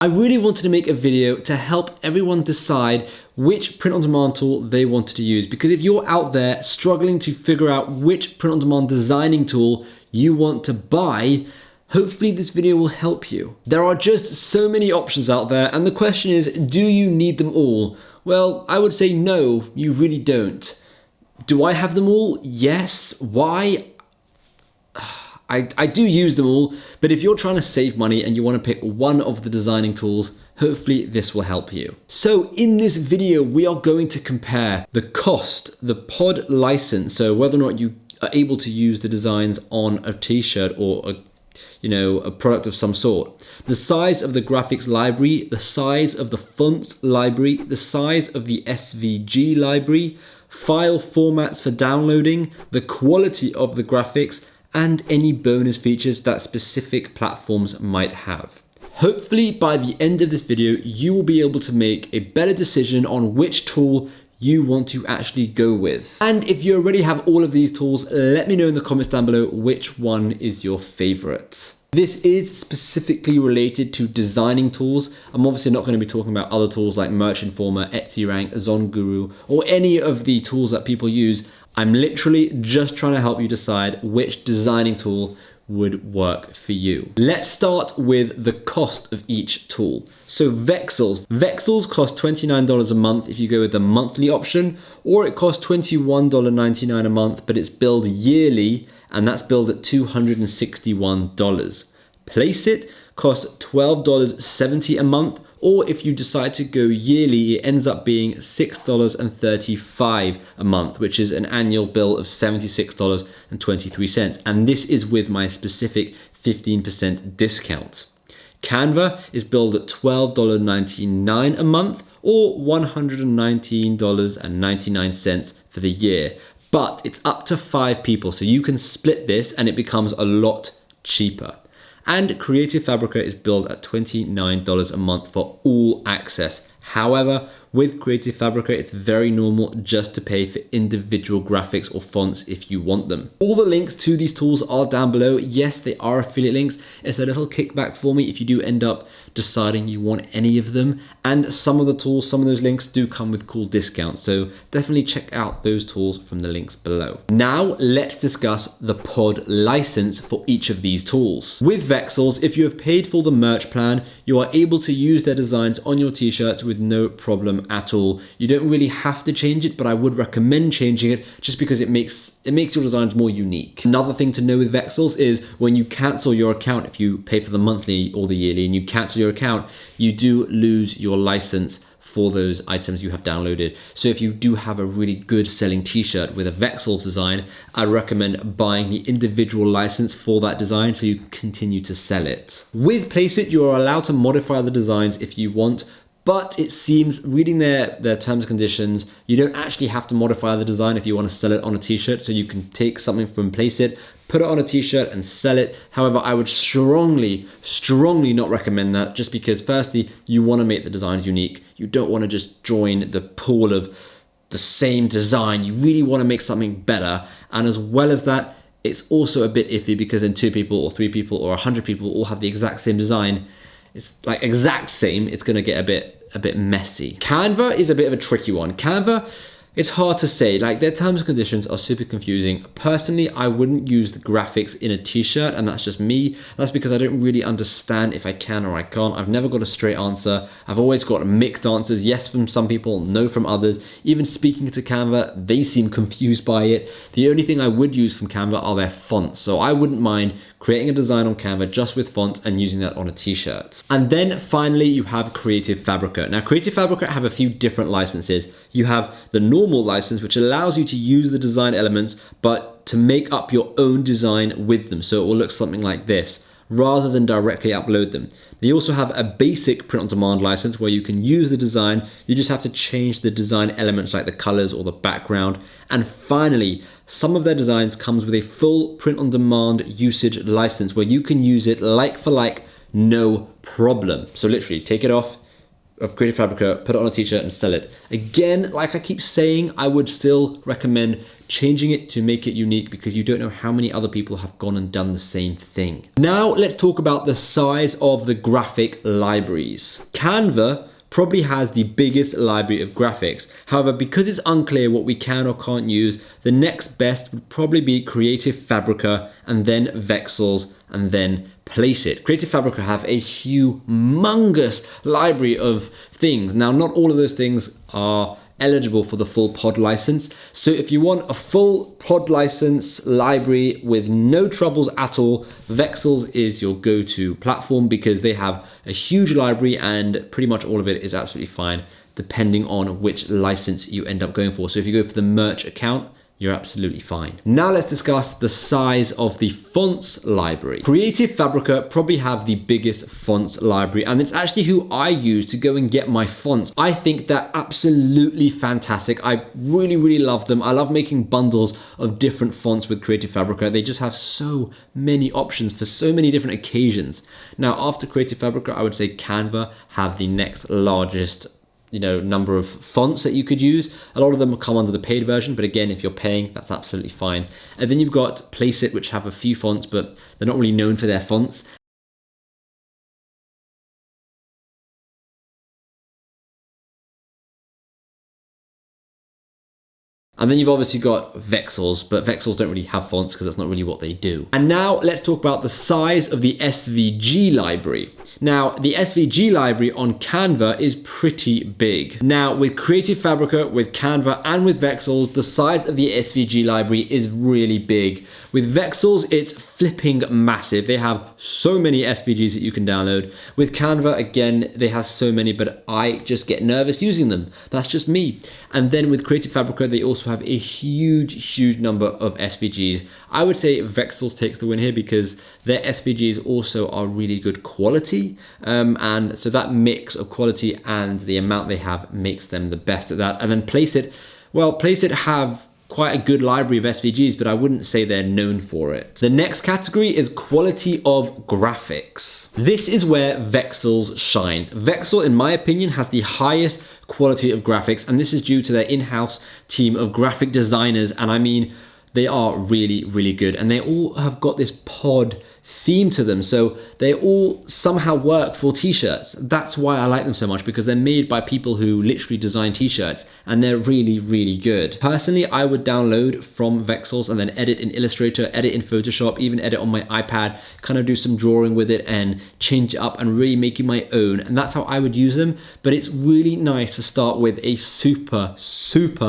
I really wanted to make a video to help everyone decide which print-on-demand tool they wanted to use, because if you're out there struggling to figure out which print-on-demand designing tool you want to buy, hopefully this video will help you. There are just so many options out there, and the question is, do you need them all? Well, I would say no, you really don't. Do I have them all? Yes. Why? I do use them all, but if you're trying to save money and you want to pick one of the designing tools, hopefully this will help you. So in this video, we are going to compare the cost, the pod license, so whether or not you are able to use the designs on a t-shirt or a product of some sort, the size of the graphics library, the size of the fonts library, the size of the SVG library, file formats for downloading, the quality of the graphics, and any bonus features that specific platforms might have. Hopefully by the end of this video, you will be able to make a better decision on which tool you want to actually go with. And if you already have all of these tools, let me know in the comments down below which one is your favorite. This is specifically related to designing tools. I'm obviously not going to be talking about other tools like Merch Informer, Etsy Rank, ZonGuru, or any of the tools that people use. I'm literally just trying to help you decide which designing tool would work for you. Let's start with the cost of each tool. So Vexels. Vexels cost $29 a month if you go with the monthly option, or it costs $21.99 a month, but it's billed yearly, and that's billed at $261. Placeit costs $12.70 a month, or if you decide to go yearly, it ends up being $6.35 a month, which is an annual bill of $76.23. And this is with my specific 15% discount. Canva is billed at $12.99 a month, or $119.99 for the year. But it's up to 5 people, so you can split this and it becomes a lot cheaper. And Creative Fabrica is billed at $29 a month for all access. However, with Creative Fabrica, it's very normal just to pay for individual graphics or fonts if you want them. All the links to these tools are down below. Yes, they are affiliate links. It's a little kickback for me if you do end up deciding you want any of them. And some of the tools, some of those links do come with cool discounts. So definitely check out those tools from the links below. Now let's discuss the pod license for each of these tools. With Vexels, if you have paid for the merch plan, you are able to use their designs on your t-shirts with no problem at all. You don't really have to change it, but I would recommend changing it just because it makes your designs more unique. Another thing to know with Vexels is when you cancel your account, if you pay for the monthly or the yearly and you cancel your account, you do lose your license for those items you have downloaded. So if you do have a really good selling t-shirt with a Vexels design, I recommend buying the individual license for that design so you can continue to sell it. With Placeit, you are allowed to modify the designs if you want, but it seems, reading their terms and conditions, you don't actually have to modify the design if you want to sell it on a t-shirt. So you can take something from Placeit, put it on a t-shirt and sell it. However, I would strongly not recommend that, just because firstly, you want to make the designs unique. You don't want to just join the pool of the same design. You really want to make something better. And as well as that, it's also a bit iffy because then 2 people or 3 people or 100 people all have the exact same design. It's like exact same, it's gonna get a bit messy. Canva is a bit of a tricky one. Canva, it's hard to say, like their terms and conditions are super confusing. Personally, I wouldn't use the graphics in a t-shirt, and that's just me. That's because I don't really understand if I can or I can't. I've never got a straight answer. I've always got mixed answers, yes from some people, no from others. Even speaking to Canva, they seem confused by it. The only thing I would use from Canva are their fonts. So I wouldn't mind creating a design on Canva just with fonts and using that on a t-shirt. And then finally, you have Creative Fabrica. Now, Creative Fabrica have a few different licenses. You have the normal license, which allows you to use the design elements, but to make up your own design with them. So it will look something like this, rather than directly upload them. They also have a basic print-on-demand license where you can use the design, you just have to change the design elements like the colors or the background. And finally, some of their designs comes with a full print-on-demand usage license where you can use it like for like, no problem. So literally take it off, of Creative Fabrica, put it on a t-shirt and sell it. Again, like I keep saying, I would still recommend changing it to make it unique because you don't know how many other people have gone and done the same thing. Now let's talk about the size of the graphic libraries. Canva probably has the biggest library of graphics. However, because it's unclear what we can or can't use, the next best would probably be Creative Fabrica and then Vexels and then Placeit. Creative Fabrica have a humongous library of things. Now, not all of those things are eligible for the full pod license. So if you want a full pod license library with no troubles at all, Vexels is your go-to platform because they have a huge library and pretty much all of it is absolutely fine depending on which license you end up going for. So if you go for the merch account, you're absolutely fine. Now let's discuss the size of the fonts library. Creative Fabrica probably have the biggest fonts library, and it's actually who I use to go and get my fonts. I think they're absolutely fantastic. I really, really love them. I love making bundles of different fonts with Creative Fabrica. They just have so many options for so many different occasions. Now, after Creative Fabrica, I would say Canva have the next largest number of fonts that you could use. A lot of them will come under the paid version, but again, if you're paying, that's absolutely fine. And then you've got Placeit, which have a few fonts, but they're not really known for their fonts. And then you've obviously got Vexels, but Vexels don't really have fonts because that's not really what they do. And now let's talk about the size of the SVG library. Now, the SVG library on Canva is pretty big. Now, with Creative Fabrica, with Canva, and with Vexels, the size of the SVG library is really big. With Vexels, it's flipping massive. They have so many SVGs that you can download. With Canva, again, they have so many, but I just get nervous using them. That's just me. And then with Creative Fabrica, they also have a huge number of SVGs. I would say Vexels takes the win here because their SVGs also are really good quality. And so that mix of quality and the amount they have makes them the best at that. And then Placeit, well, Placeit have quite a good library of SVGs, but I wouldn't say they're known for it. The next category is quality of graphics. This is where Vexels shines. Vexel, in my opinion, has the highest quality of graphics, and this is due to their in-house team of graphic designers, and I mean, they are really, really good, and they all have got this pod theme to them, so they all somehow work for t-shirts. That's why I like them so much, because they're made by people who literally design t-shirts, and they're really, really good. Personally, I would download from Vexels and then edit in Illustrator, edit in Photoshop, even edit on my iPad, kind of do some drawing with it and change it up and really make it my own, and that's how I would use them. But it's really nice to start with a super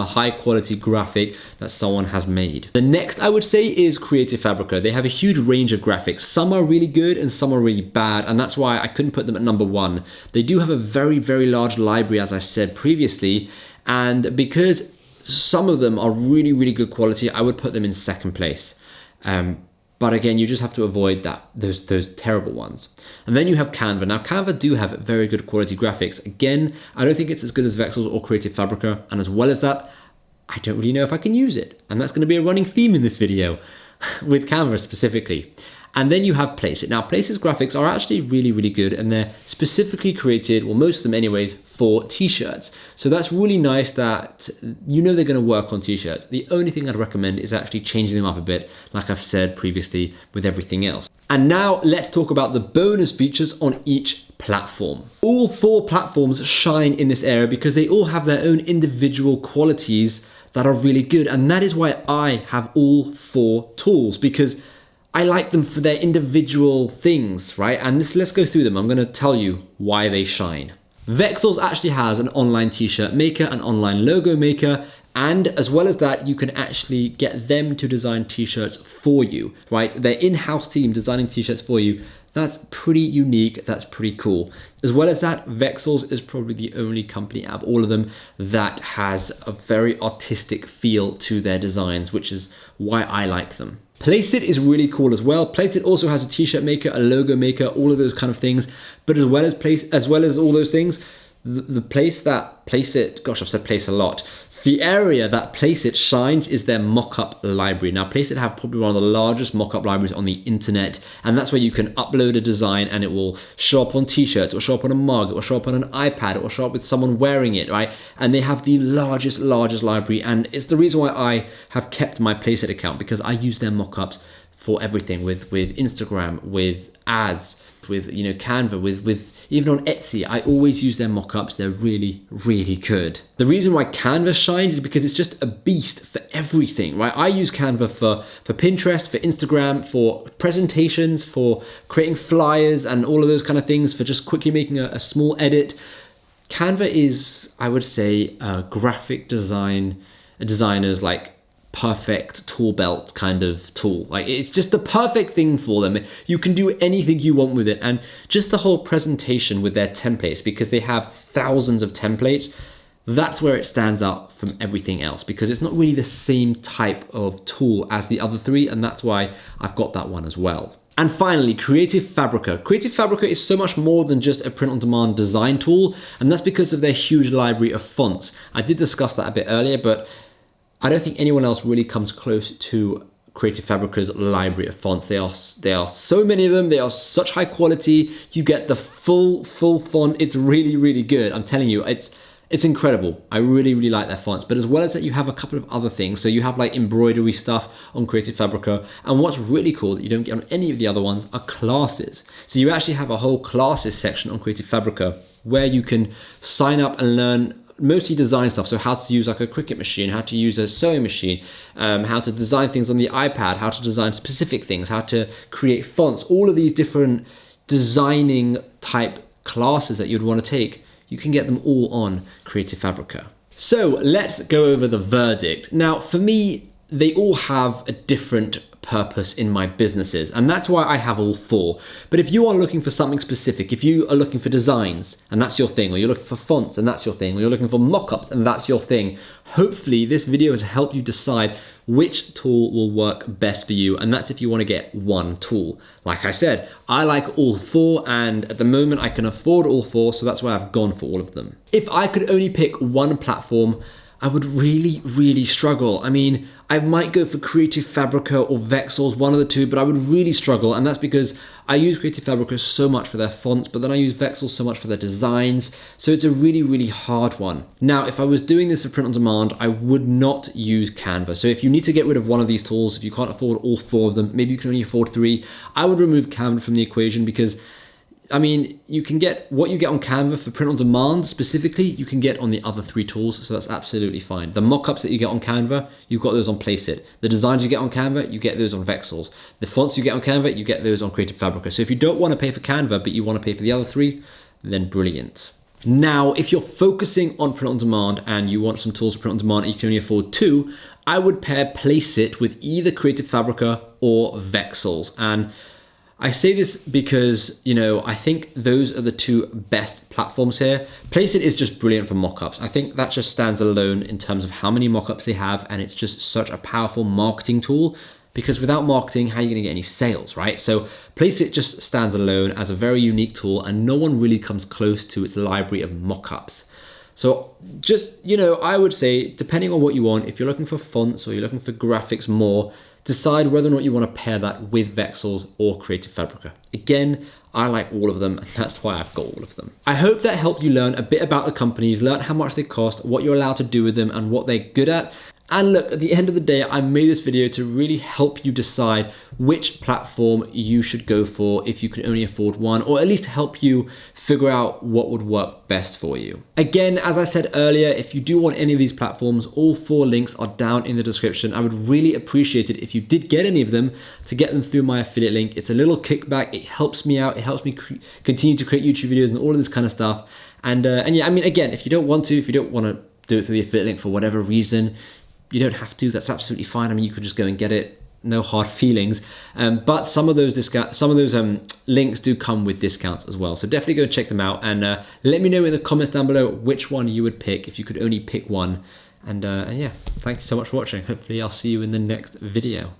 high quality graphic that someone has made. The next I would say is Creative Fabrica. They have a huge range of graphics. Some are really good and some are really bad, and that's why I couldn't put them at number one. They do have a very, very large library, as I said previously, and because some of them are really, really good quality, I would put them in second place. But again, you just have to avoid those terrible ones. And then you have Canva. Now, Canva do have very good quality graphics. Again, I don't think it's as good as Vexels or Creative Fabrica, and as well as that, I don't really know if I can use it. And that's going to be a running theme in this video, with Canva specifically. And then you have Placeit. Now, Placeit's graphics are actually really, really good, and they're specifically created, well, most of them anyways, for t-shirts. So that's really nice that you know they're going to work on t-shirts. The only thing I'd recommend is actually changing them up a bit, like I've said previously with everything else. And now let's talk about the bonus features on each platform. All four platforms shine in this area because they all have their own individual qualities that are really good. And that is why I have all four tools, because I like them for their individual things, right? And let's go through them. I'm going to tell you why they shine. Vexels actually has an online t-shirt maker, an online logo maker, and as well as that, you can actually get them to design t-shirts for you, right? Their in-house team designing t-shirts for you. That's pretty unique, that's pretty cool. As well as that, Vexels is probably the only company out of all of them that has a very artistic feel to their designs, which is why I like them. Placeit is really cool as well. Placeit also has a t-shirt maker, a logo maker, all of those kind of things. But as well as all those things, the place that Placeit, gosh, I've said place a lot. The area that Placeit shines is their mockup library. Now, Placeit have probably one of the largest mockup libraries on the internet, and that's where you can upload a design and it will show up on t-shirts, it will show up on a mug, it will show up on an iPad, it will show up with someone wearing it, right? And they have the largest library, and it's the reason why I have kept my Placeit account, because I use their mockups for everything, with Instagram, with ads, with Canva, with even on Etsy. I always use their mockups. They're really good. The reason why Canva shines is because it's just a beast for everything, right? I use Canva for Pinterest, for Instagram, for presentations, for creating flyers and all of those kind of things, for just quickly making a small edit. Canva is, I would say, a graphic designer's like perfect tool belt kind of tool. Like, it's just the perfect thing for them. You can do anything you want with it, and just the whole presentation with their templates, because they have thousands of templates, that's where it stands out from everything else, because it's not really the same type of tool as the other three, and that's why I've got that one as well. And finally, Creative Fabrica. Creative Fabrica is so much more than just a print-on-demand design tool, and that's because of their huge library of fonts. I did discuss that a bit earlier, but I don't think anyone else really comes close to Creative Fabrica's library of fonts. There are so many of them. They are such high quality. You get the full font. It's really good. I'm telling you, it's incredible. I really like their fonts. But as well as that, you have a couple of other things. So you have like embroidery stuff on Creative Fabrica. And what's really cool that you don't get on any of the other ones are classes. So you actually have a whole classes section on Creative Fabrica where you can sign up and learn mostly design stuff. So how to use like a Cricut machine, how to use a sewing machine, how to design things on the iPad, how to design specific things, how to create fonts, all of these different designing type classes that you'd want to take. You can get them all on Creative Fabrica. So let's go over the verdict. Now, for me, they all have a different purpose in my businesses, and that's why I have all four. But if you are looking for something specific, if you are looking for designs and that's your thing, or you're looking for fonts and that's your thing, or you're looking for mockups and that's your thing, hopefully this video has helped you decide which tool will work best for you, and that's if you want to get one tool. Like I said, I like all four, and at the moment I can afford all four, so that's why I've gone for all of them. If I could only pick one platform, I would really struggle. I mean, I might go for Creative Fabrica or Vexels, one of the two, but I would really struggle, and that's because I use Creative Fabrica so much for their fonts, but then I use Vexels so much for their designs, so it's a really hard one. Now, if I was doing this for print on demand, I would not use Canva. So if you need to get rid of one of these tools, if you can't afford all four of them, maybe you can only afford three, I would remove Canva from the equation, because I mean, you can get what you get on Canva for print on demand specifically, you can get on the other three tools, so that's absolutely fine. The mockups that you get on Canva, you've got those on Placeit. The designs you get on Canva, you get those on Vexels. The fonts you get on Canva, you get those on Creative Fabrica. So if you don't want to pay for Canva, but you want to pay for the other three, then brilliant. Now, if you're focusing on print on demand and you want some tools for print on demand and you can only afford two, I would pair Placeit with either Creative Fabrica or Vexels. And I say this because, I think those are the two best platforms here. Placeit is just brilliant for mockups. I think that just stands alone in terms of how many mockups they have, and it's just such a powerful marketing tool, because without marketing, how are you going to get any sales, right? So Placeit just stands alone as a very unique tool, and no one really comes close to its library of mockups. So just, I would say, depending on what you want, if you're looking for fonts or you're looking for graphics more, decide whether or not you want to pair that with Vexels or Creative Fabrica. Again, I like all of them, and that's why I've got all of them. I hope that helped you learn a bit about the companies, learn how much they cost, what you're allowed to do with them, and what they're good at. And look, at the end of the day, I made this video to really help you decide which platform you should go for if you can only afford one, or at least help you figure out what would work best for you. Again, as I said earlier, if you do want any of these platforms, all four links are down in the description. I would really appreciate it if you did get any of them, to get them through my affiliate link. It's a little kickback. It helps me out. It helps me continue to create YouTube videos and all of this kind of stuff. And yeah, I mean, again, if you don't want to do it through the affiliate link for whatever reason, you don't have to. That's absolutely fine. I mean, you could just go and get it. No hard feelings. But some of those links do come with discounts as well. So definitely go and check them out, and let me know in the comments down below which one you would pick if you could only pick one. And yeah, thank you so much for watching. Hopefully I'll see you in the next video.